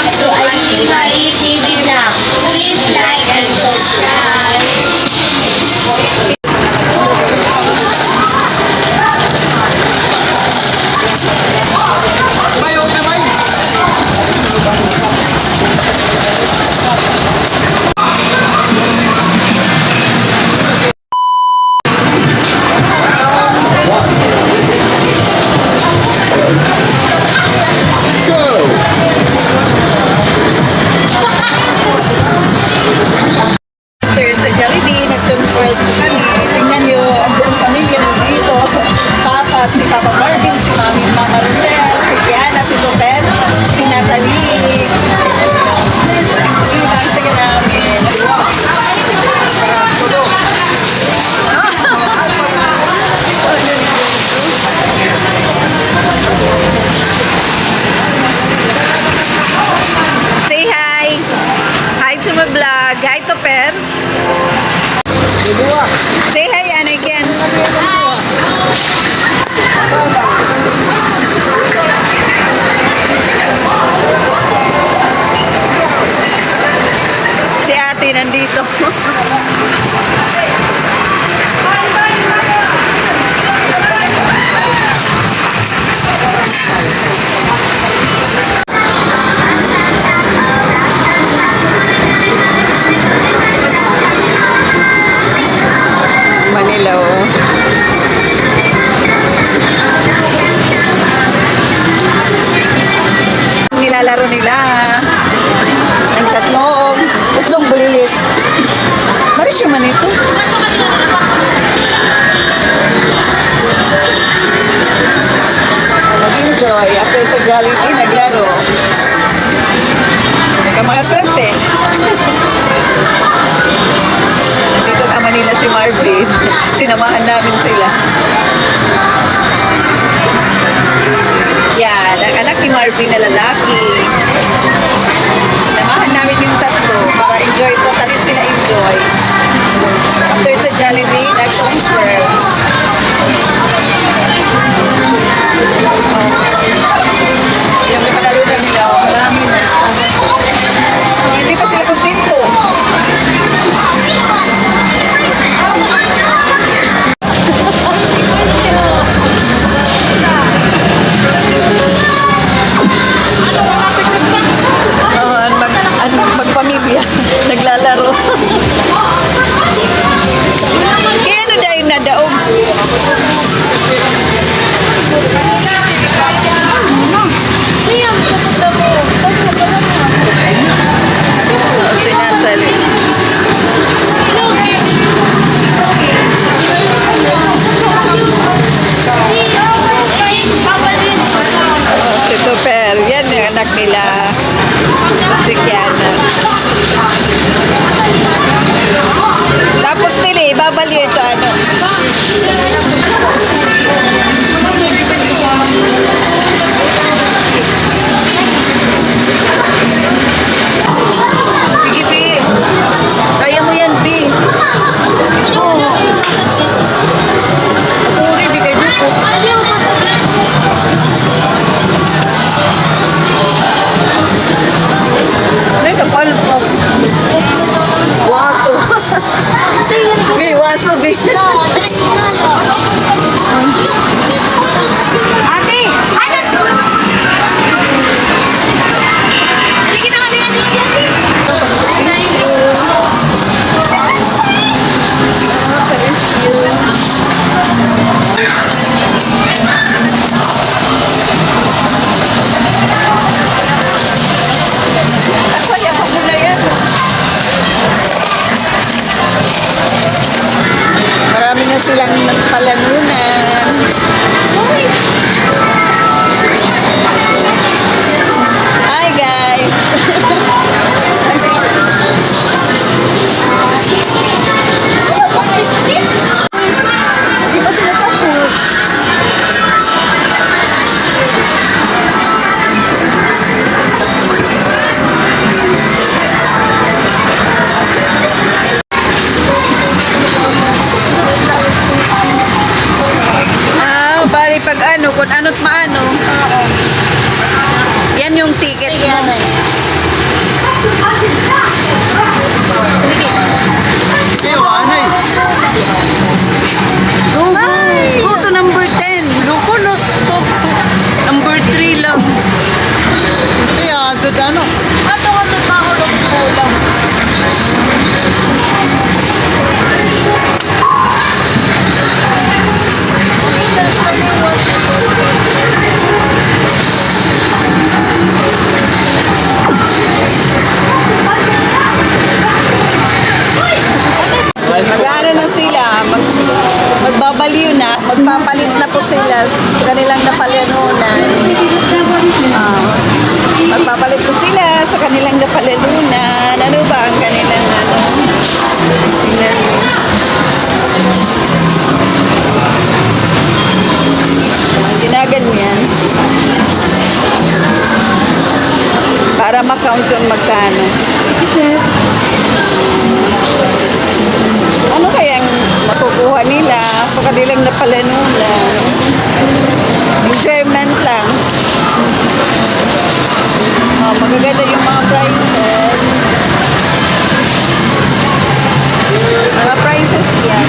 welcome to Alibay TV Vlog. Please like and subscribe. Sa Jollibee, nag-transport kami. Tingnan nyo, ang buong pamilya nandito. Papa, si Papa Marvin, si Mama Rosel, si Kiana, si Ruben, si Natalie. Ang saya namin. Say hi! Hi to my vlog. Hi to Per. Say hi, Anna, again. Si ate nandito. Manila, oh. Nilalaro nila ang tatlong bulilit. Maris yung manito. Nag-enjoy after sa Jollibee, naglaro. Mga swerte. Dito naman nila si Marvin. Sinamahan namin sila. Yan, ang anak ni Marvin na lalaki. Sinamahan namin yung tatlo para enjoy, totally sila enjoy. After sa Jollibee, nag-transfer. Yung panalunan nila, marami na. Hindi pa sila kontento. Magpamilya, naglalaro. Kaya ano dahil na daog? Si Natalie. Si Tupper, yan yung anak nila. Si Kiana. Tapos nila, ibabali ito ano. Sige, B. Kaya mo yan, B. Oo. Puri, di kayo dito. Ay, kapal po. Waso. Bi, waso, Bi. Ate! Sige na, marami na silang nagpalanunan. Hi guys! Di pa sila tapos. Pag ano, kung ano't maano. Yan yung ticket mo. Go to number 10. Loko na stop. Number 3 lang. Kaya, ano? Ato pa ako lang. Mag-ano na sila, magbabaliw na, magpapalit na po sila sa kanilang napalanunan. Magpapalit na sila sa kanilang napalanunan. Ano ba ang kanilang ano? Tingnan mo. Ginaganyan. Para makount kung magkano. Ano kayang makukuha nila sa kanilang napalanunan? Enjoyment lang. Magaganda yung mga prices. Mga prices yan.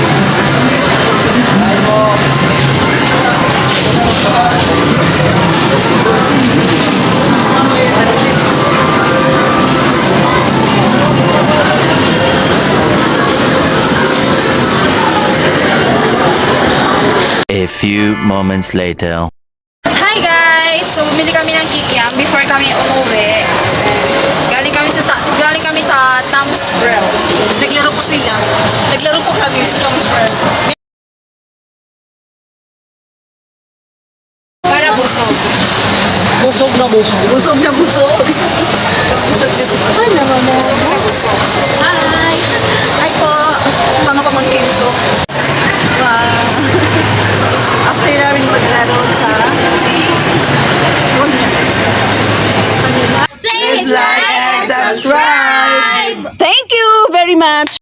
A few moments later. Hi guys! So, bumili kami ng kikiam before kami umuwi. Galing kami sa Tom's World. Naglaro po sila. Naglaro po kami sa Tom's World. Para busog. Busog na busog. Busog na busog. Busog na busog. Ano naman mo? Busog na busog. Hi! Hi po, mga pamangkin ko. After namin maglaro sa Please like and subscribe! Thank you very much!